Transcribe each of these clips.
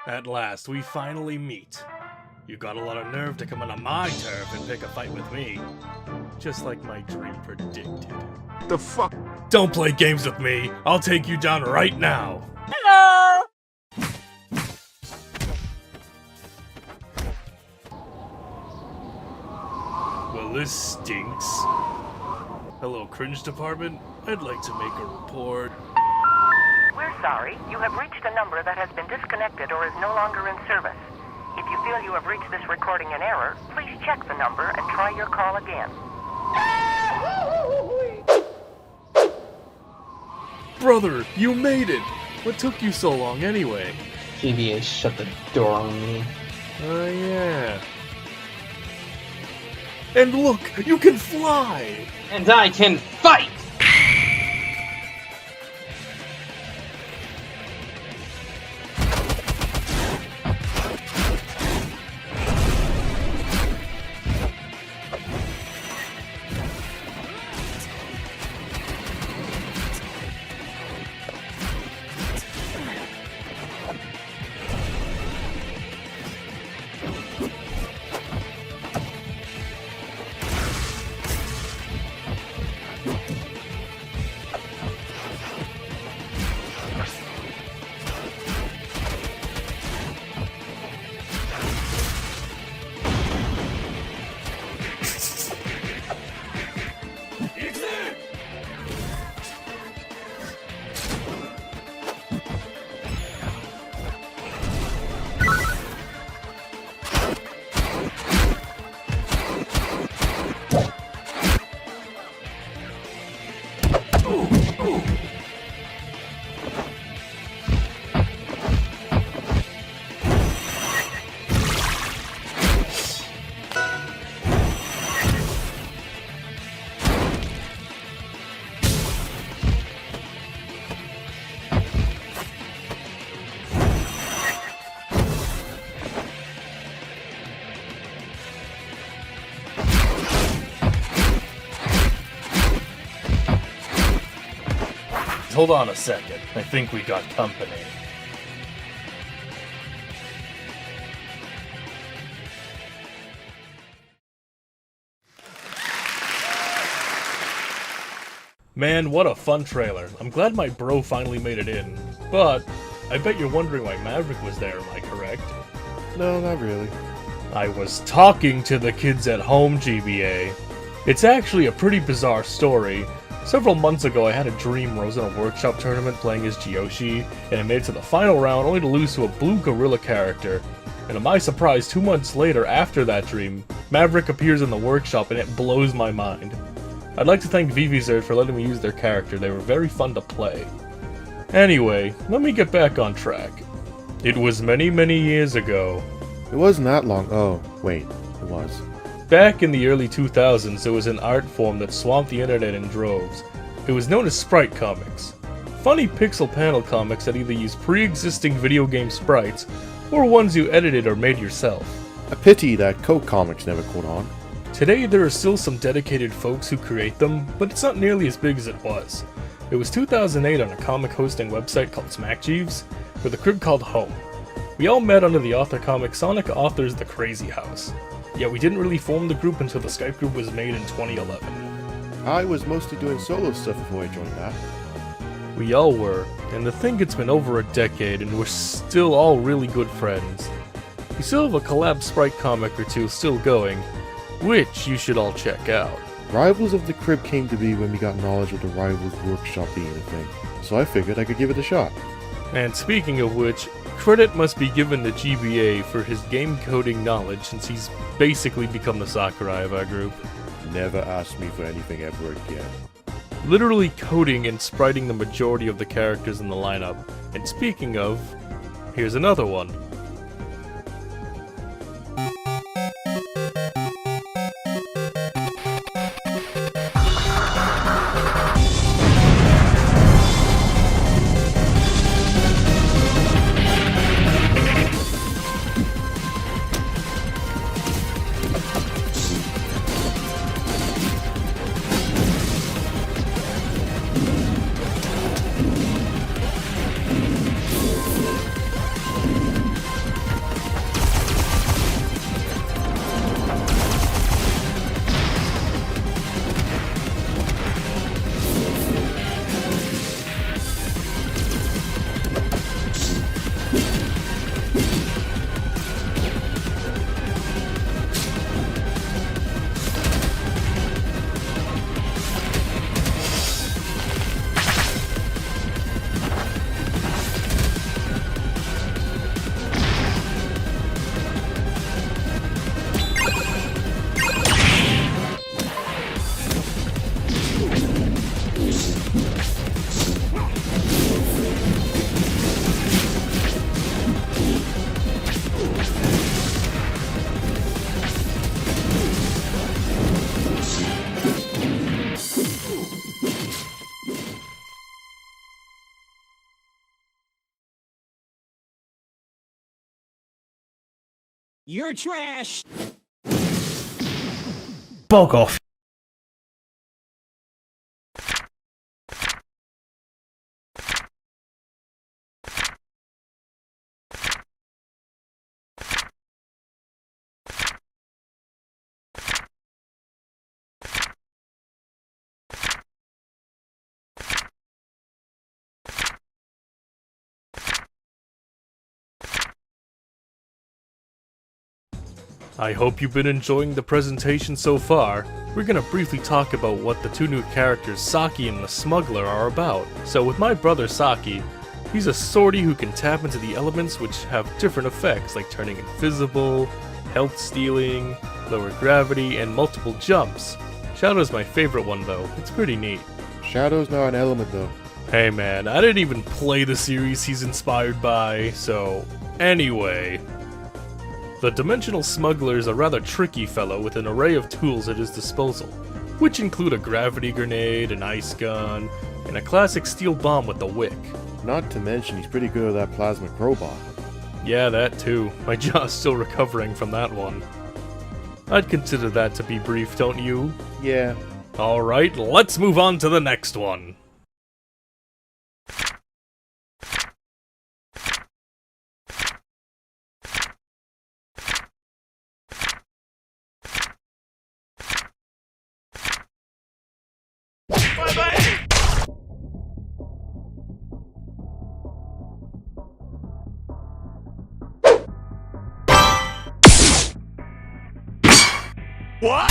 At last, we finally meet. You got a lot of nerve to come onto my turf and pick a fight with me. Just like my dream predicted. The fuck? Don't play games with me! I'll take you down right now! Hello! Well, this stinks. Hello, Cringe Department. I'd like to make a report. We're sorry. You have reached a number that has been disconnected or is no longer in service. If you feel you have reached this recording in error, please check the number and try your call again. Brother, you made it! What took you so long anyway? GBA shut the door on me. Oh yeah. And look, you can fly! And I can fight! Hold on a second. I think we got company. Man, what a fun trailer. I'm glad my bro finally made it in. But, I bet you're wondering why Maverick was there, am I correct? No, not really. I was talking to the kids at home, GBA. It's actually a pretty bizarre story. Several months ago, I had a dream where I was in a workshop tournament playing as Jiyoshi, and I made it to the final round only to lose to a blue gorilla character. And to my surprise, 2 months later, after that dream, Maverick appears in the workshop and it blows my mind. I'd like to thank VVZerd for letting me use their character, they were very fun to play. Anyway, let me get back on track. It was many, many years ago. It wasn't that long. Oh, wait, it was. Back in the early 2000s, there was an art form that swamped the internet in droves. It was known as Sprite comics. Funny pixel panel comics that either used pre-existing video game sprites, or ones you edited or made yourself. A pity that Coke Comics never caught on. Today there are still some dedicated folks who create them, but it's not nearly as big as it was. It was 2008 on a comic hosting website called Smack Jeeves, with a crib called Home. We all met under the author comic Sonic Author's The Crazy House. Yet we didn't really form the group until the Skype group was made in 2011. I was mostly doing solo stuff before I joined that. We all were, and to think it's been over a decade and we're still all really good friends. We still have a collab Sprite comic or two still going, which you should all check out. Rivals of the Crib came to be when we got knowledge of the Rivals workshop being a thing, so I figured I could give it a shot. And speaking of which, credit must be given to GBA for his game coding knowledge since he's basically become the Sakurai of our group. Never ask me for anything ever again. Literally coding and spriting the majority of the characters in the lineup. And speaking of, here's another one. You're trash! Bog off. I hope you've been enjoying the presentation so far. We're gonna briefly talk about what the two new characters, Saki and the Smuggler, are about. So with my brother Saki, he's a swordy who can tap into the elements which have different effects, like turning invisible, health stealing, lower gravity, and multiple jumps. Shadow's my favorite one though, it's pretty neat. Shadow's not an element though. Hey man, I didn't even play the series he's inspired by, so anyway. The Dimensional Smuggler is a rather tricky fellow with an array of tools at his disposal, which include a gravity grenade, an ice gun, and a classic steel bomb with a wick. Not to mention he's pretty good at that plasma crowbar. Yeah, that too. My jaw's still recovering from that one. I'd consider that to be brief, don't you? Yeah. Alright, let's move on to the next one. What?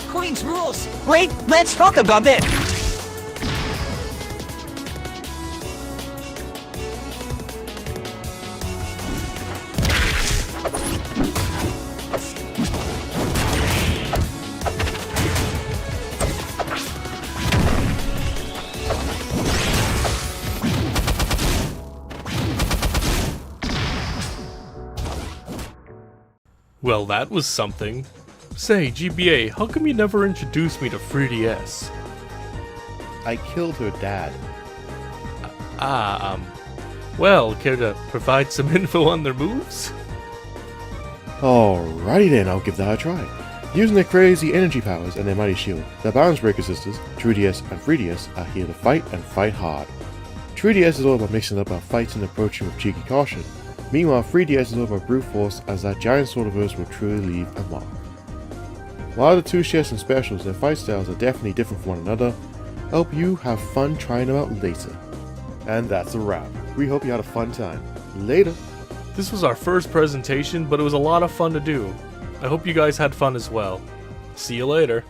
Queen's rules! Wait, let's talk about it! Well, that was something. Say, GBA, how come you never introduced me to 3DS? I killed her dad. Well, care to provide some info on their moves? Alrighty then, I'll give that a try. Using their crazy energy powers and their mighty shield, the Balance Breaker sisters, 2DS and 3DS, are here to fight and fight hard. 2DS is all about mixing up our fights and approaching with cheeky caution. Meanwhile, 3DS is all about brute force, as that giant Swordverse will truly leave a mark. While the two share some specials, their fight styles are definitely different from one another. I hope you have fun trying them out later. And that's a wrap. We hope you had a fun time. Later! This was our first presentation, but it was a lot of fun to do. I hope you guys had fun as well. See you later.